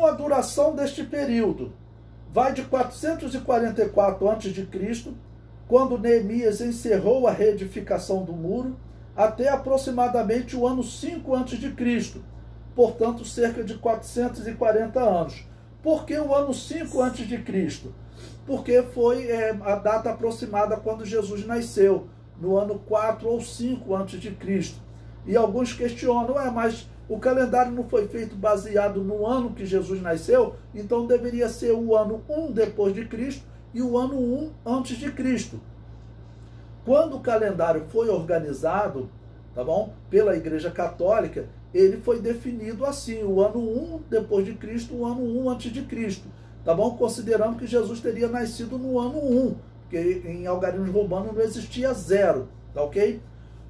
Então, a duração deste período vai de 444 a.C., quando Neemias encerrou a reedificação do muro, até aproximadamente o ano 5 a.C., portanto, cerca de 440 anos. Por que o ano 5 a.C.? Porque foi a data aproximada quando Jesus nasceu, no ano 4 ou 5 a.C. E alguns questionam, mas o calendário não foi feito baseado no ano que Jesus nasceu, então deveria ser o ano 1 depois de Cristo e o ano 1 antes de Cristo. Quando o calendário foi organizado, tá bom, pela Igreja Católica, ele foi definido assim, o ano 1 depois de Cristo, o ano 1 antes de Cristo, tá bom? Considerando que Jesus teria nascido no ano 1, porque em algarismo romano não existia 0, tá ok?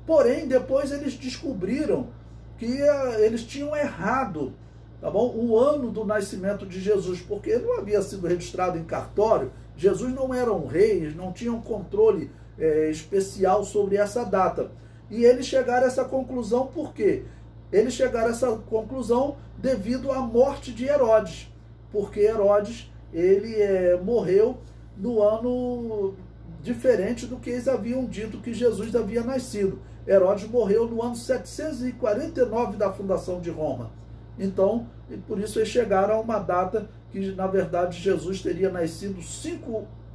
Porém, depois eles descobriram que eles tinham errado, tá bom? O ano do nascimento de Jesus, porque não havia sido registrado em cartório, Jesus não era um rei, eles não tinham controle especial sobre essa data. E eles chegaram a essa conclusão por quê? Eles chegaram a essa conclusão devido à morte de Herodes, porque Herodes ele morreu no ano diferente do que eles haviam dito que Jesus havia nascido. Herodes morreu no ano 749 da fundação de Roma. Então, por isso eles chegaram a uma data que, na verdade, Jesus teria nascido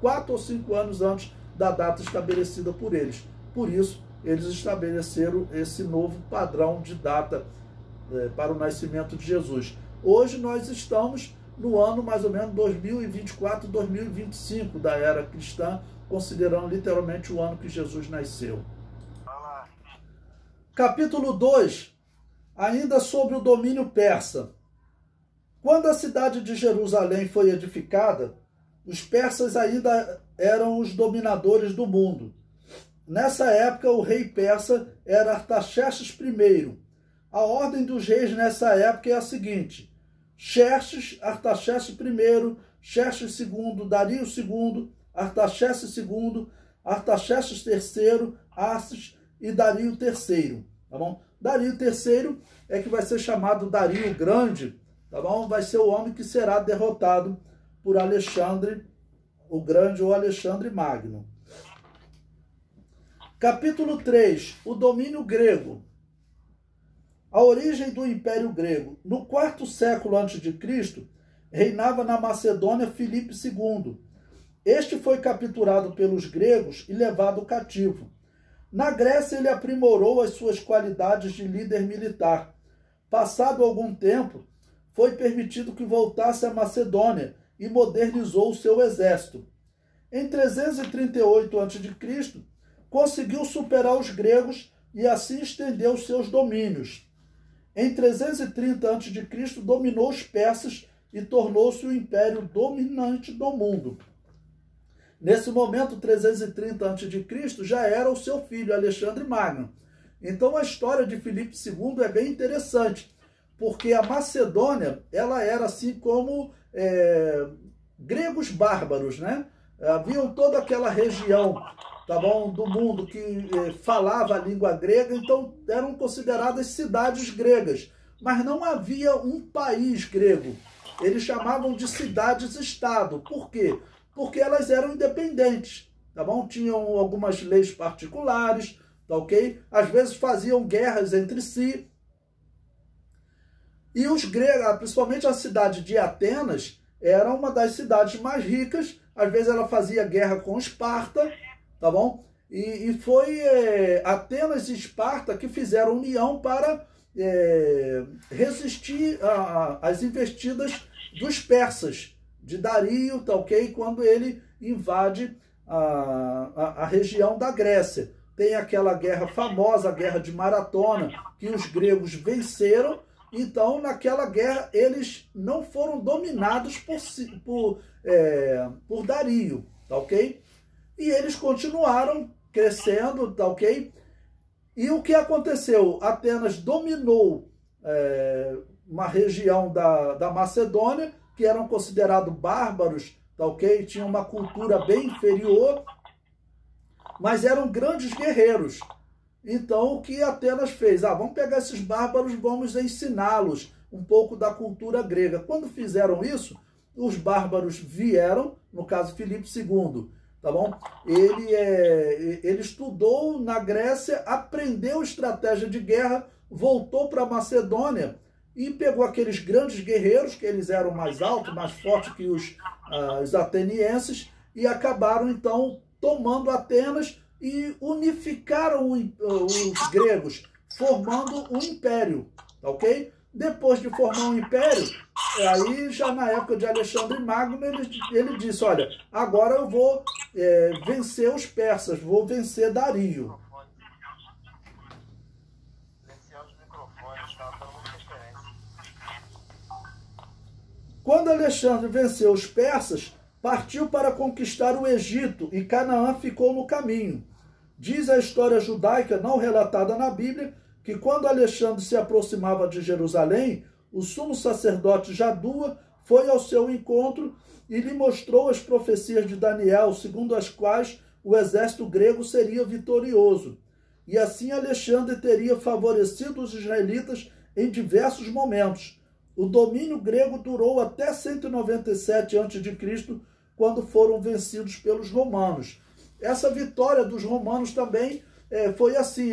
4 ou 5 anos antes da data estabelecida por eles. Por isso, eles estabeleceram esse novo padrão de data para o nascimento de Jesus. Hoje nós estamos no ano mais ou menos 2024, 2025 da era cristã, considerando literalmente o ano que Jesus nasceu. Capítulo 2, ainda sobre o domínio persa. Quando a cidade de Jerusalém foi edificada, os persas ainda eram os dominadores do mundo. Nessa época, o rei persa era Artaxerxes I. A ordem dos reis nessa época é a seguinte: Xerxes, Artaxerxes I, Xerxes II, Dario II, Artaxerxes II, Artaxerxes III, Arces e Dario III, tá bom? Dario III é que vai ser chamado Dario Grande, tá bom? Vai ser o homem que será derrotado por Alexandre o Grande ou Alexandre Magno. Capítulo 3, o domínio grego. A origem do Império Grego. No 4º século a.C., reinava na Macedônia Filipe II. Este foi capturado pelos gregos e levado cativo. Na Grécia, ele aprimorou as suas qualidades de líder militar. Passado algum tempo, foi permitido que voltasse à Macedônia e modernizou o seu exército. Em 338 a.C., conseguiu superar os gregos e assim estendeu seus domínios. Em 330 a.C., dominou os persas e tornou-se o império dominante do mundo. Nesse momento, 330 a.C., já era o seu filho, Alexandre Magno. Então, a história de Filipe II é bem interessante, porque a Macedônia, ela era assim como gregos bárbaros, né? Haviam toda aquela região, tá bom, do mundo que falava a língua grega, então eram consideradas cidades gregas, mas não havia um país grego. Eles chamavam de cidades-estado. Por quê? Porque elas eram independentes, tá bom? Tinham algumas leis particulares, tá ok? Às vezes faziam guerras entre si. E os gregos, principalmente a cidade de Atenas, era uma das cidades mais ricas. Às vezes ela fazia guerra com Esparta, tá bom? E foi Atenas e Esparta que fizeram união para resistir às investidas dos persas, de Dario, tá ok? Quando ele invade a região da Grécia. Tem aquela guerra famosa, a Guerra de Maratona, que os gregos venceram. Então, naquela guerra, eles não foram dominados por Dario, tá ok? E eles continuaram crescendo, tá ok? E o que aconteceu? Atenas dominou uma região da Macedônia, que eram considerados bárbaros, tá ok? Tinham uma cultura bem inferior, mas eram grandes guerreiros. Então, o que Atenas fez? Vamos pegar esses bárbaros, vamos ensiná-los, um pouco da cultura grega. Quando fizeram isso, os bárbaros vieram, no caso Filipe II, tá bom? Ele estudou na Grécia, aprendeu estratégia de guerra, voltou para a Macedônia e pegou aqueles grandes guerreiros, que eles eram mais altos, mais fortes que os atenienses, e acabaram então tomando Atenas e unificaram os gregos, formando um império, ok? Depois de formar um império, aí já na época de Alexandre Magno, ele disse, olha, agora eu vou vencer os persas, vou vencer Dario. Quando Alexandre venceu os persas, partiu para conquistar o Egito e Canaã ficou no caminho. Diz a história judaica, não relatada na Bíblia, que quando Alexandre se aproximava de Jerusalém, o sumo sacerdote Jadua foi ao seu encontro e lhe mostrou as profecias de Daniel, segundo as quais o exército grego seria vitorioso. E assim Alexandre teria favorecido os israelitas em diversos momentos. O domínio grego durou até 197 a.C., quando foram vencidos pelos romanos. Essa vitória dos romanos também foi assim,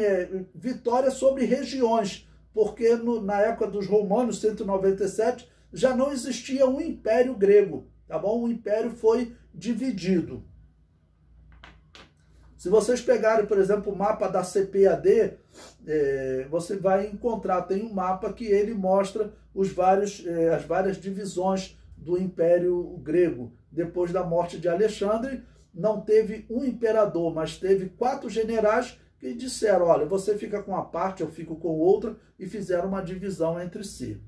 vitória sobre regiões, porque na época dos romanos, 197, já não existia um império grego, tá bom? O império foi dividido. Se vocês pegarem, por exemplo, o mapa da CPAD, você vai encontrar, tem um mapa que ele mostra as várias divisões do Império Grego. Depois da morte de Alexandre, não teve um imperador, mas teve 4 generais que disseram, olha, você fica com uma parte, eu fico com outra, e fizeram uma divisão entre si.